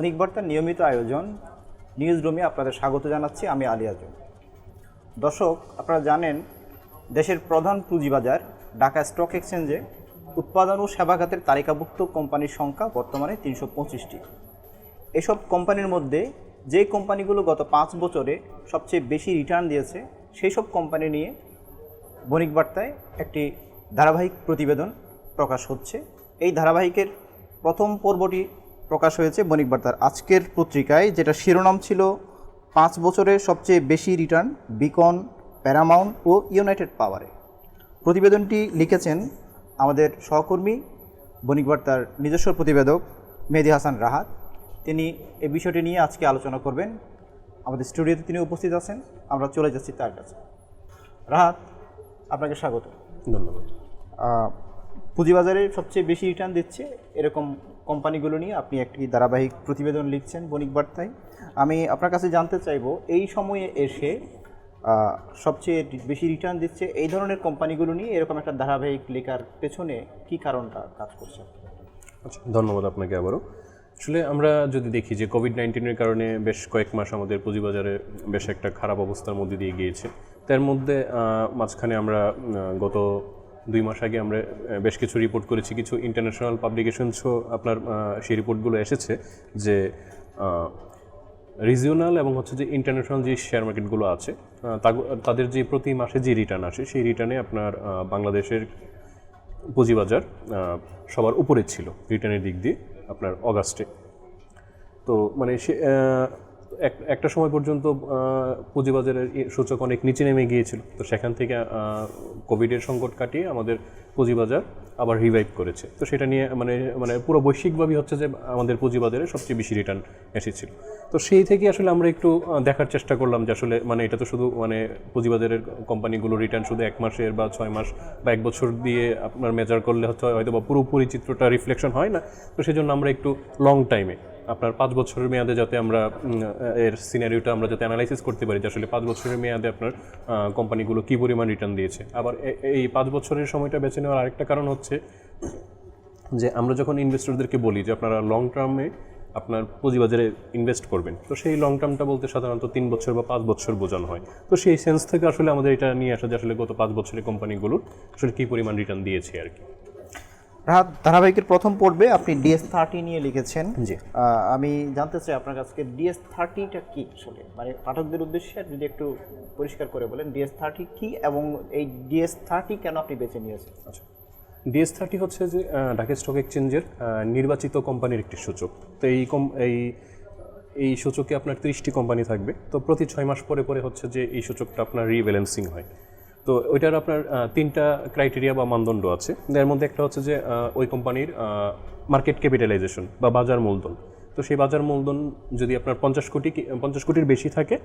বণিক বার্তার নিয়মিত আয়োজন নিউজ রুমে আপনাদের স্বাগত জানাচ্ছি। আমি আলী আজম। দর্শক, আপনারা জানেন দেশের প্রধান পুঁজিবাজার ঢাকা স্টক এক্সচেঞ্জে উৎপাদন ও সেবা খাতের তালিকাভুক্ত কোম্পানির সংখ্যা বর্তমানে ৩২৫টি। এসব কোম্পানির মধ্যে যে কোম্পানিগুলো গত 5 বছরে সবচেয়ে বেশি রিটার্ন দিয়েছে সেই সব কোম্পানি নিয়ে বণিক বার্তায় একটি ধারাবাহিক প্রতিবেদন প্রকাশ হচ্ছে। এই ধারাবাহিকের প্রথম পর্বটি প্রকাশ হয়েছে বণিক বার্তার আজকের পত্রিকায়, যেটা শিরোনাম ছিল 5 বছরে সবচেয়ে বেশি রিটার্ন বিকন, প্যারামাউন্ট ও ইউনাইটেড পাওয়ারে। প্রতিবেদনটি লিখেছেন আমাদের সহকর্মী বণিক বার্তার নিজস্ব প্রতিবেদক মেহেদী হাসান রাহাত। তিনি এই বিষয়টি নিয়ে আজকে আলোচনা করবেন। আমাদের স্টুডিওতে তিনি উপস্থিত আছেন, আমরা চলে যাচ্ছি তার কাছে। রাহাত, আপনাকে স্বাগত। ধন্যবাদ। পুঁজিবাজারে সবচেয়ে বেশি রিটার্ন দিচ্ছে এরকম কোম্পানিগুলো নিয়ে আপনি একটি ধারাবাহিক প্রতিবেদন লিখছেন বণিক বার্তায়। আমি আপনার কাছে জানতে চাইব, এই সময়ে এসে সবচেয়ে বেশি রিটার্ন দিচ্ছে এই ধরনের কোম্পানিগুলো নিয়ে এরকম একটা ধারাবাহিক লেখার পেছনে কি কারণটা কাজ করছে? আচ্ছা, ধন্যবাদ আপনাকে আবারও। আসলে আমরা যদি দেখি যে কোভিড-19-এর কারণে বেশ কয়েক মাস আমাদের পুঁজিবাজারে বেশ একটা খারাপ অবস্থার মধ্যে দিয়ে গিয়েছে। তার মধ্যে মাঝখানে আমরা গত 2 মাস আগে আমরা বেশ কিছু রিপোর্ট করেছি, কিছু ইন্টারন্যাশনাল পাবলিকেশনসও আপনার সেই রিপোর্টগুলো এসেছে যে রিজিওনাল এবং হচ্ছে যে ইন্টারন্যাশনাল যে শেয়ার মার্কেটগুলো আছে তাদের যে প্রতি মাসে যে রিটার্ন আসে সেই রিটার্নে আপনার বাংলাদেশের পুঁজিবাজার সবার উপরে ছিল রিটার্নের দিক দিয়ে আপনার অগাস্টে। তো মানে সে একটা সময় পর্যন্ত পুঁজিবাজারের সূচক অনেক নিচে নেমে গিয়েছিল। তো সেখান থেকে কোভিডের সংকট কাটিয়ে আমাদের পুঁজিবাজার আবার রিভাইভ করেছে। তো সেটা নিয়ে মানে পুরো বৈশ্বিকভাবেই হচ্ছে যে আমাদের পুঁজিবাজারে সবচেয়ে বেশি রিটার্ন এসেছিল। তো সেই থেকে আসলে আমরা একটু দেখার চেষ্টা করলাম যে আসলে মানে এটা তো শুধু মানে পুঁজিবাজারের কোম্পানিগুলো রিটার্ন শুধু 1 মাসের বা 6 মাস বা 1 বছর দিয়ে আপনার মেজার করলে হয়তো বা পুরোপুরি চিত্রটা রিফ্লেকশন হয় না। তো সেই জন্য আমরা একটু লং টাইমে আপনার 5 বছরের মেয়াদে যাতে আমরা এর সিনারিওটা আমরা যাতে অ্যানালাইসিস করতে পারি যে আসলে 5 বছরের মেয়াদে আপনার কোম্পানিগুলো কী পরিমাণ রিটার্ন দিয়েছে। আবার এই 5 বছরের সময়টা বেছে নেওয়ার আরেকটা কারণ হচ্ছে যে আমরা যখন ইনভেস্টরদেরকে বলি যে আপনারা লং টার্মে আপনার পুঁজিবাজারে ইনভেস্ট করবেন, তো সেই লং টার্মটা বলতে সাধারণত 3 বছর বা 5 বছর বোঝানো হয়। তো সেই সেন্স থেকে আসলে আমাদের এটা নিয়ে আসা যে আসলে গত 5 বছরের কোম্পানিগুলোর আসলে কী পরিমাণ রিটার্ন দিয়েছে আর কি। রাহাত, ধারাবাহিকের প্রথম পর্বে আপনি DS30 নিয়ে লিখেছেন। জি। আমি জানতে চাই আপনার কাছে DS30টা কি আসলে, মানে পাঠকদের উদ্দেশ্যে যদি একটু পরিষ্কার করে বলেন DS30 কি এবং এই DS30 কেন আপনি বেছে নিয়েছেন? আচ্ছা, DS30 হচ্ছে যে ঢাকা স্টক এক্সচেঞ্জের নির্বাচিত কোম্পানির একটি সূচক। তো এই সূচকে আপনার 30টি কোম্পানি থাকবে। তো প্রতি 6 মাস পরে পরে হচ্ছে যে এই সূচকটা আপনার রিব্যালেন্সিং হয়। তো ওইটার আপনার 3টা ক্রাইটেরিয়া বা মানদণ্ড আছে। এর মধ্যে একটা হচ্ছে যে ওই কোম্পানির মার্কেট ক্যাপিটালাইজেশন বা বাজার মূলধন। তো সেই বাজার মূলধন যদি আপনার 50 কোটির বেশি থাকে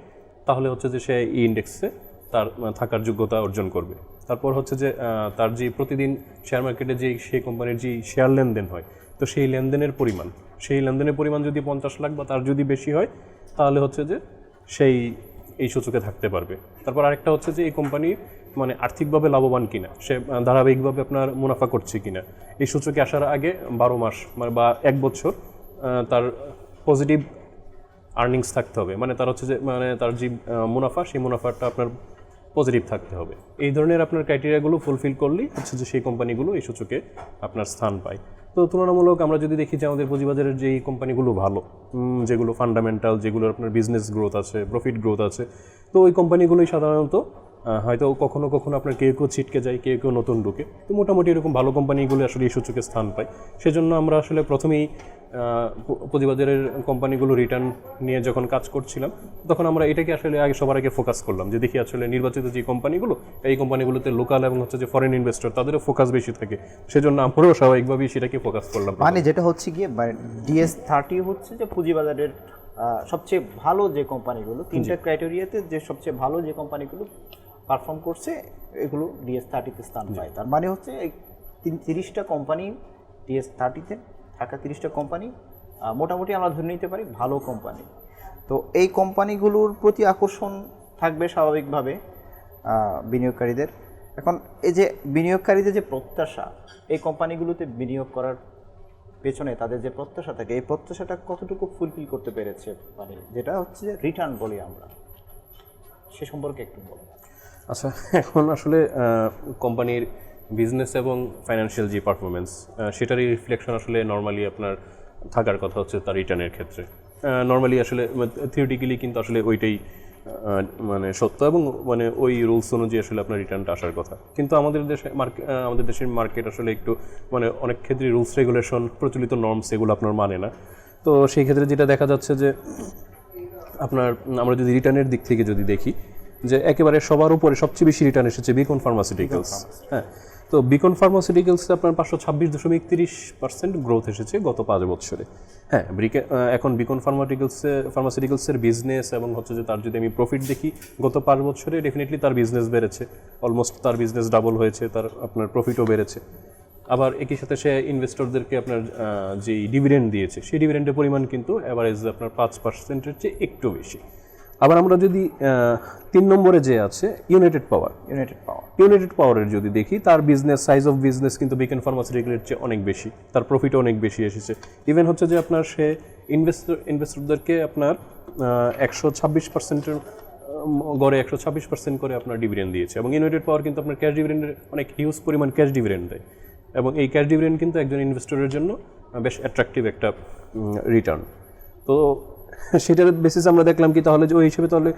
তাহলে হচ্ছে যে সে এই ইন্ডেক্সে তার থাকার যোগ্যতা অর্জন করবে। তারপর হচ্ছে যে তার যে প্রতিদিন শেয়ার মার্কেটে সেই কোম্পানির যে শেয়ার লেনদেন হয়, তো সেই লেনদেনের পরিমাণ যদি 50 লাখ বা তার যদি বেশি হয় তাহলে হচ্ছে যে এই সূচকে থাকতে পারবে। তারপর আরেকটা হচ্ছে যে এই কোম্পানি মানে আর্থিকভাবে লাভবান কিনা, সে ধারাবাহিকভাবে আপনার মুনাফা করছে কিনা। এই সূচকে আসার আগে 12 মাস বা 1 বছর তার পজিটিভ আর্নিংস থাকতে হবে, মানে তার হচ্ছে যে মানে তার যে মুনাফা সেই মুনাফাটা আপনার পজিটিভ থাকতে হবে। এই ধরনের আপনার ক্রাইটেরিয়াগুলো ফুলফিল করলেই হচ্ছে যে সেই কোম্পানিগুলো এই সূচকে আপনার স্থান পায়। তো তুলনামূলক আমরা যদি দেখি যে আমাদের পুঁজিবাজারের যেই কোম্পানিগুলো ভালো, যেগুলো ফান্ডামেন্টাল, যেগুলোর আপনার বিজনেস গ্রোথ আছে, প্রফিট গ্রোথ আছে, তো ওই কোম্পানিগুলোই সাধারণত হয়তো কখনো কখনো আপনার কেউ ছিটকে যায়, কেউ নতুন ঢুকে। তো মোটামুটি এরকম ভালো কোম্পানিগুলো আসলে এই সূচকে স্থান পায়। সেজন্য আমরা আসলে প্রথমেই পুঁজিবাজারের কোম্পানিগুলো রিটার্ন নিয়ে যখন কাজ করছিলাম তখন আমরা এটাকে আসলে সবার আগে ফোকাস করলাম যে দেখি আসলে নির্বাচিত যে কোম্পানিগুলো, এই কোম্পানিগুলোতে লোকাল এবং হচ্ছে যে ফরেন ইনভেস্টর তাদেরও ফোকাস বেশি থাকে। সেজন্য আমরাও স্বাভাবিকভাবেই সেটাকে ফোকাস করলাম। মানে যেটা হচ্ছে গিয়ে DS30 হচ্ছে যে পুঁজিবাজারের সবচেয়ে ভালো যে কোম্পানিগুলো, 3টা ক্রাইটেরিয়াতে যে সবচেয়ে ভালো যে কোম্পানিগুলো পারফর্ম করছে এগুলো DS30-তে স্থান পায়। তার মানে হচ্ছে এই 30টা কোম্পানি DS30-তে থাকা 30টা কোম্পানি মোটামুটি আমরা ধরে নিতে পারি ভালো কোম্পানি। তো এই কোম্পানিগুলোর প্রতি আকর্ষণ থাকবে স্বাভাবিকভাবে বিনিয়োগকারীদের। এখন এই যে বিনিয়োগকারীদের যে প্রত্যাশা এই কোম্পানিগুলোতে বিনিয়োগ করার পেছনে তাদের যে প্রত্যাশা থাকে এই প্রত্যাশাটা কতটুকু ফুলফিল করতে পেরেছে, মানে যেটা হচ্ছে যে রিটার্ন বলি আমরা, সে সম্পর্কে একটু বলুন। আচ্ছা, এখন আসলে কোম্পানির বিজনেস এবং ফাইন্যান্সিয়াল যে পারফরমেন্স সেটারই রিফ্লেকশন আসলে নর্মালি আপনার থাকার কথা হচ্ছে তার রিটার্নের ক্ষেত্রে। নর্মালি আসলে থিওরিটিক্যালি কিন্তু আসলে ওইটাই মানে সত্য এবং মানে ওই রুলস অনুযায়ী আসলে আপনার রিটার্নটা আসার কথা। কিন্তু আমাদের দেশের মার্কেট আসলে একটু মানে অনেক ক্ষেত্রে রুলস রেগুলেশন, প্রচলিত নর্মস এগুলো আপনার মানে না। তো সেই ক্ষেত্রে যেটা দেখা যাচ্ছে যে আপনার আমরা যদি রিটার্নের দিক থেকে যদি দেখি যে একেবারে সবার উপরে সবচেয়ে বেশি রিটার্ন এসেছে বিকন ফার্মাসিউটিক্যালস। হ্যাঁ, তো বিকন ফার্মাসিউটিক্যালসে আপনার 526.30% গ্রোথ এসেছে গত 5 বছরে। হ্যাঁ, এখন বিকন ফার্মাসিউটিক্যালসের বিজনেস এবং হচ্ছে যে তার যদি আমি প্রফিট দেখি গত 5 বছরে ডেফিনেটলি তার বিজনেস বেড়েছে, অলমোস্ট তার বিজনেস ডাবল হয়েছে, তার আপনার প্রফিটও বেড়েছে। আবার একই সাথে সে ইনভেস্টরদেরকে আপনার যেই ডিভিডেন্ড দিয়েছে সেই ডিভিডেন্ডের পরিমাণ কিন্তু অ্যাভারেজ আপনার 5%-এর চেয়ে একটু বেশি। আবার আমরা যদি 3 নম্বরে যে আছে ইউনাইটেড পাওয়ারের যদি দেখি, তার বিজনেস সাইজ অফ বিজনেস কিন্তু বিকন ফার্মাসিউটিক্যালের চেয়ে অনেক বেশি, তার প্রফিটও অনেক বেশি এসেছে। ইভেন হচ্ছে যে আপনার সে ইনভেস্টরদেরকে আপনার 126%-এর গড়ে 126% করে আপনার ডিভিডেন্ড দিয়েছে। এবং ইউনাইটেড পাওয়ার কিন্তু আপনার ক্যাশ ডিভিডেন্ডের অনেক হিউজ পরিমাণ ক্যাশ ডিভিডেন্ড দেয়, এবং এই ক্যাশ ডিভিডেন্ড কিন্তু একজন ইনভেস্টরের জন্য বেশ অ্যাট্রাকটিভ একটা রিটার্ন। তো সেটার বেসিস আমরা দেখলাম কি তাহলে যে ওই হিসেবে তাহলে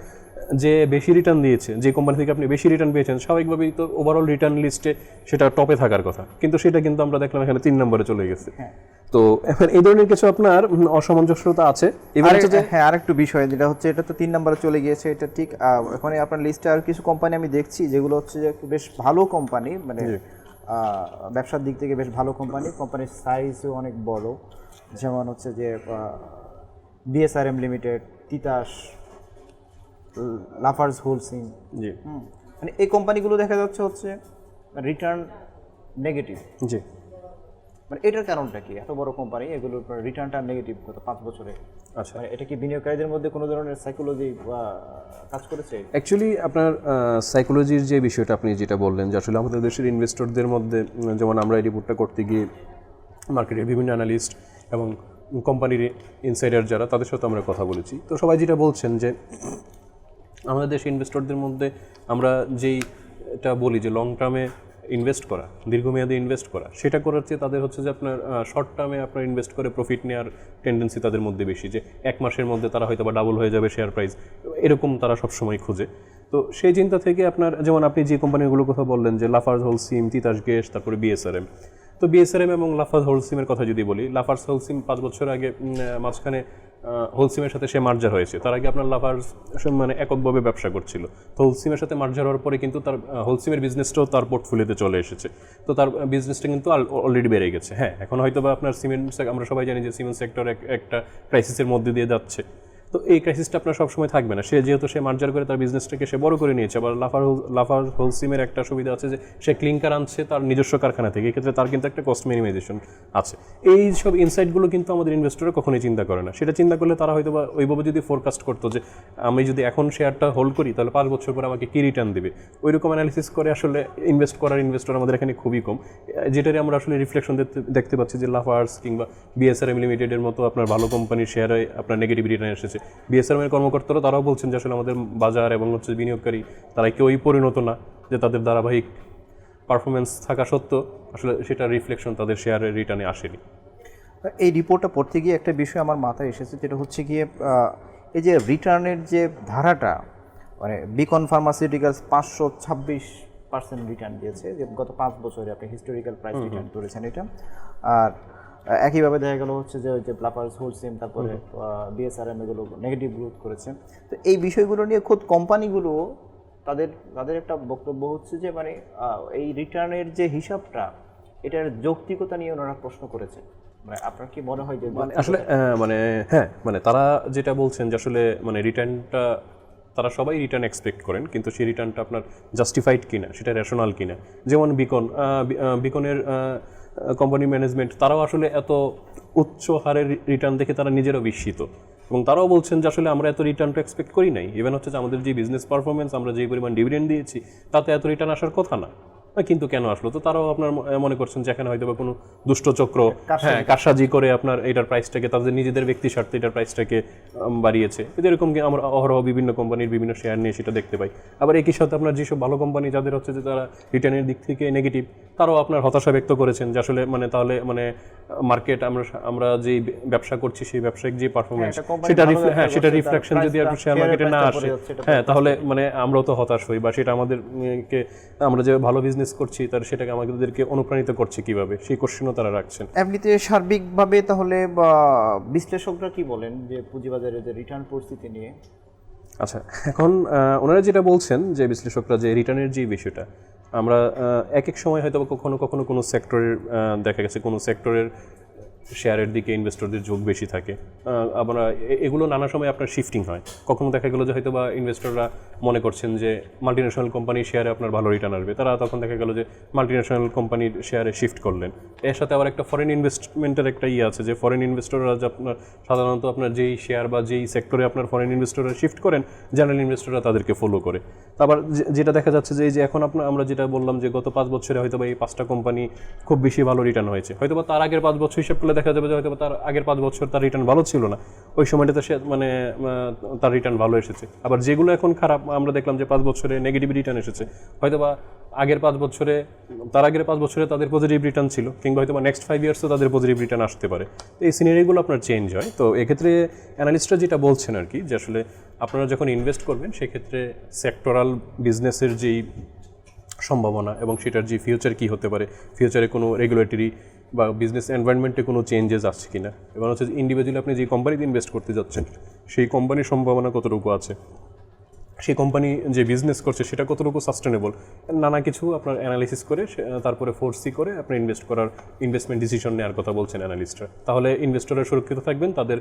যে বেশি রিটার্ন দিয়েছে, যে কোম্পানি থেকে আপনি বেশি রিটার্ন পেয়েছেন, স্বাভাবিকভাবেই তো ওভারঅল রিটার্ন লিস্টে সেটা টপে থাকার কথা, কিন্তু সেটা কিন্তু আমরা দেখলাম এখানে 3 নম্বরে চলে গেছে। তো এখন এই ধরনের কিছু আপনার অসামঞ্জস্যতা আছে। হ্যাঁ, আরেকটু বিষয় যেটা হচ্ছে এটা তো 3 নম্বরে চলে গিয়েছে, এটা ঠিক। এখানে আপনার লিস্টে আর কিছু কোম্পানি আমি দেখছি যেগুলো হচ্ছে যে বেশ ভালো কোম্পানি, মানে ব্যবসার দিক থেকে বেশ ভালো কোম্পানির সাইজও অনেক বড়, যেমন হচ্ছে যে BSRM limited, Titas, Lafarge Holcim. জি, মানে এই কোম্পানিগুলো দেখা যাচ্ছে হচ্ছে রিটার্ন নেগেটিভ। জি, মানে এটার কারণটা কি? এত বড় কোম্পানি এগুলোর রিটার্নটা নেগেটিভ গত 5 বছরে। আচ্ছা, মানে এটা কি বিনিয়োগকারীদের মধ্যে কোনো ধরনের সাইকোলজি কাজ করেছে? অ্যাকচুয়ালি আপনার সাইকোলজির যে বিষয়টা আপনি যেটা বললেন যে আসলে আমাদের দেশের ইনভেস্টরদের মধ্যে, যেমন আমরা এই রিপোর্টটা করতে গিয়ে মার্কেটের বিভিন্ন অ্যানালিস্ট এবং কোম্পানির ইনসাইডার যারা, তাদের সাথে আমরা কথা বলেছি। তো সবাই যেটা বলছেন যে আমাদের দেশের ইনভেস্টরদের মধ্যে আমরা যেইটা বলি যে লং টার্মে ইনভেস্ট করা, দীর্ঘমেয়াদে ইনভেস্ট করা, সেটা করার চেয়ে তাদের হচ্ছে যে আপনার শর্ট টার্মে আপনার ইনভেস্ট করে প্রফিট নেওয়ার টেন্ডেন্সি তাদের মধ্যে বেশি, যে 1 মাসের মধ্যে তারা হয়তো বা ডাবল হয়ে যাবে শেয়ার প্রাইস, এরকম তারা সবসময় খুঁজে। তো সেই চিন্তা থেকে আপনার যেমন আপনি যে কোম্পানিগুলোর কথা বললেন যে লাফার্জ হোলসিম, তিতাস গ্যাস, তারপরে বিএসআরএম। তো বিএসআরএম এবং লাফার্জ হোলসিমের কথা যদি বলি, লাফার্জ হোলসিম 5 বছর আগে মাঝখানে হোলসিমের সাথে সে মার্জার হয়েছে। তার আগে আপনার লাফার্জ মানে এককভাবে ব্যবসা করছিল। তো হোলসিমের সাথে মার্জার হওয়ার পরে কিন্তু তার হোলসিমের বিজনেসটাও তার পোর্টফোলিওতে চলে এসেছে। তো তার বিজনেসটা কিন্তু অলরেডি বেড়ে গেছে। হ্যাঁ, এখন হয়তো বা আপনার সিমেন্ট, আমরা সবাই জানি যে সিমেন্ট সেক্টর একটা ক্রাইসিসের মধ্যে দিয়ে যাচ্ছে। তো এই ক্রাইসিসটা আপনার সবসময় থাকবে না। যেহেতু সে মার্জার করে তার বিজনেসটাকে সে বড় করে নিয়েছে। আবার লাফার হোলসিমের একটা সুবিধা আছে যে সে ক্লিংকার আনছে তার নিজস্ব কারখানা থেকে, এক্ষেত্রে তার কিন্তু একটা কস্ট মিনিমাইজেশন আছে। এই সব ইনসাইটগুলো কিন্তু আমাদের ইনভেস্টররা কখনোই চিন্তা করে না। সেটা চিন্তা করলে তারা হয়তো বা ওইভাবে যদি ফোরকাস্ট করতো যে আমি যদি এখন শেয়ারটা হোল্ড করি তাহলে 5 বছর পরে আমাকে কী রিটার্ন দেবে, ওইরকম অ্যানালিসিস করে আসলে ইনভেস্ট করার ইনভেস্টর আমাদের এখানে খুবই কম। যেটারই আমরা আসলে রিফ্লেকশন দেখতে পাচ্ছি যে লাফার্স কিংবা বিএসআরএম লিমিটেডের মতো আপনার ভালো কোম্পানির শেয়ারে আপনার নেগেটিভ রিটার্ন এসেছে। বিএসআরএমের কর্মকর্তারা তারাও বলছেন যে আসলে আমাদের বাজার এবং হচ্ছে বিনিয়োগকারী তারা কেউই পরিণত না, যে তাদের ধারাবাহিক পারফরমেন্স থাকা সত্ত্বেও আসলে সেটা রিফ্লেকশন তাদের শেয়ারের রিটার্নে আসেনি। এই রিপোর্টটা পড়তে গিয়ে একটা বিষয় আমার মাথায় এসেছে, যেটা হচ্ছে গিয়ে এই যে রিটার্নের যে ধারাটা, মানে বিকন ফার্মাসিউটিক্যালস 526% রিটার্ন দিয়েছে যে গত 5 বছরে আপনি হিস্টোরিক্যাল প্রাইস রিটার্ন করেছেন এটা। আর একইভাবে দেখা গেল হচ্ছে যে ওই যে লাফার্জ হোলসিম, তারপরে বিএসআরএম, এগুলো নেগেটিভ গ্রোথ করেছে। তো এই বিষয়গুলো নিয়ে খোদ কোম্পানিগুলো তাদের একটা বক্তব্য হচ্ছে যে মানে এই রিটার্নের যে হিসাবটা, এটার যৌক্তিকতা নিয়ে ওনারা প্রশ্ন করেছে। মানে আপনার কি মনে হয় যে আসলে মানে তারা যেটা বলছেন যে আসলে মানে রিটার্নটা তারা সবাই রিটার্ন এক্সপেক্ট করেন, কিন্তু সেই রিটার্নটা আপনার জাস্টিফাইড কিনা, সেটা রেশনাল কিনা। যেমন বিকনের কোম্পানি ম্যানেজমেন্ট, তারাও আসলে এত উচ্চ হারের রিটার্ন দেখে তারা নিজেরাও বিস্মিত, এবং তারাও বলছেন যে আসলে আমরা এত রিটার্নটা এক্সপেক্ট করি নাই। ইভেন হচ্ছে যে আমাদের যে বিজনেস পারফরমেন্স, আমরা যে পরিমাণ ডিভিডেন্ড দিয়েছি তাতে এত রিটার্ন আসার কথা না। কিন্তু কেন আসলো, তো তারাও আপনার মনে করছেন যে এখানে হয়তো বা কোনো দুষ্ট চক্র কারসাজি করে আপনার এটার প্রাইসটাকে তাদের নিজেদের ব্যক্তি স্বার্থে এটার প্রাইসটাকে বাড়িয়েছে। এরকম কি আমরা অহরহ বিভিন্ন কোম্পানির বিভিন্ন শেয়ার নিয়ে সেটা দেখতে পাই। আবার একই সাথে আপনার যেসব ভালো কোম্পানি যাদের হচ্ছে যে তারা রিটার্নের দিক থেকে নেগেটিভ, তারাও আপনার হতাশা ব্যক্ত করেছেন যে আসলে মানে তাহলে মানে মার্কেট আমরা যে ব্যবসা করছি সেই ব্যবসায়িক যে পারফরমেন্স সেটা রিফ্লেকশন যদি আপনার শেয়ার মার্কেটে না আসে, তাহলে মানে আমরাও তো হতাশ হই, বা সেটা আমাদেরকে আমরা যে ভালো বিজনেস করছি তার সেটাকে আমাদেরকে অনুপ্রাণিত করছে কিভাবে, সেই কোশ্চেনও তারা রাখছেন। এমনিতে সার্বিকভাবে তাহলে বিশ্লেষকরা কি বলেন যে পুঁজিবাজারের যে রিটার্ন পরিস্থিতি নিয়ে? আচ্ছা, এখন ওনারা যেটা বলছেন যে বিশ্লেষকরা যে রিটার্নের যে বিষয়টা, আমরা এক এক সময় হয়তো কখনো কখনো কোনো সেক্টরের দেখা গেছে কোনো সেক্টরের শেয়ারের দিকে ইনভেস্টরদের ঝোঁক বেশি থাকে। আমরা এগুলো নানা সময় আপনার শিফটিং হয়। কখনো দেখা গেলো যে হয়তো বা ইনভেস্টররা মনে করছেন যে মাল্টিন্যাশনাল কোম্পানির শেয়ারে আপনার ভালো রিটার্ন আসবে, তারা তখন দেখা গেলো যে মাল্টিন্যাশনাল কোম্পানির শেয়ারে শিফট করলেন। এর সাথে আবার একটা ফরেন ইনভেস্টমেন্টের একটা আছে যে ফরেন ইনভেস্টররা যে আপনার সাধারণত আপনার যেই শেয়ার বা যেই সেক্টরে আপনার ফরেন ইনভেস্টররা শিফট করেন, জেনারেল ইনভেস্টররা তাদেরকে ফলো করে। আবার যেটা দেখা যাচ্ছে যে এই যে এখন আমরা যেটা বললাম যে গত 5 বছরে হয়তো বা এই 5টা কোম্পানি খুব বেশি ভালো রিটার্ন হয়েছে, হয়তো বা তার আগের 5 বছর হিসাব করলে দেখা যাবে যে হয়তো তার আগের 5 বছর তার রিটার্ন ভালো ছিল না, ওই সময়টাতে সে মানে তার রিটার্ন ভালো এসেছে। আবার যেগুলো এখন খারাপ, আমরা দেখলাম যে 5 বছরে নেগেটিভ রিটার্ন এসেছে, হয়তো বা আগের 5 বছরে তার আগের 5 বছরে তাদের পজিটিভ রিটার্ন ছিল, কিংবা হয়তো বা নেক্সট 5 ইয়ার্সও তাদের পজিটিভ রিটার্ন আসতে পারে। এই সিনারিগুলো আপনার চেঞ্জ হয়। তো এক্ষেত্রে অ্যানালিস্টরা যেটা বলছেন আর কি, যে আসলে আপনারা যখন ইনভেস্ট করবেন সেক্ষেত্রে সেক্টরাল বিজনেসের যেই সম্ভাবনা এবং সেটার যে ফিউচার কী হতে পারে, ফিউচারে কোনো রেগুলেটরি বা বিজনেস এনভায়রনমেন্টে কোনো চেঞ্জেস আসছে কিনা, এবং হচ্ছে ইন্ডিভিজুয়ালি আপনি যে কোম্পানিতে ইনভেস্ট করতে যাচ্ছেন সেই কোম্পানির সম্ভাবনা কতটুকু আছে, সেই কোম্পানি যে বিজনেস করছে সেটা কতটুকু সাস্টেনেবল, নানা কিছু আপনার অ্যানালিসিস করে তারপরে ফোর্সি করে আপনি ইনভেস্টমেন্ট ডিসিশন নেওয়ার কথা বলছেন অ্যানালিস্টরা। তাহলে ইনভেস্টররা সুরক্ষিত থাকবেন, তাদের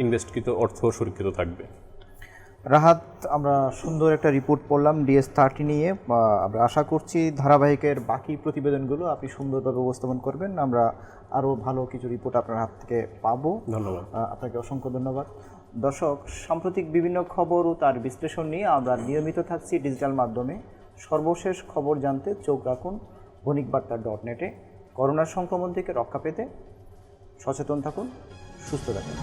ইনভেস্টকৃত অর্থ সুরক্ষিত থাকবে। রাহাত, আমরা সুন্দর একটা রিপোর্ট পড়লাম DS30 নিয়ে। আমরা আশা করছি ধারাবাহিকের বাকি প্রতিবেদনগুলো আপনি সুন্দরভাবে উপস্থাপন করবেন। আমরা আরও ভালো কিছু রিপোর্ট আপনার হাত থেকে পাবো। ধন্যবাদ আপনাকে, অসংখ্য ধন্যবাদ। দর্শক, সাম্প্রতিক বিভিন্ন খবর ও তার বিশ্লেষণ নিয়ে আমরা নিয়মিত থাকছি ডিজিটাল মাধ্যমে। সর্বশেষ খবর জানতে চোখ রাখুন বণিকবার্তা.net-এ। করোনার সংক্রমণ থেকে রক্ষা পেতে সচেতন থাকুন, সুস্থ থাকুন।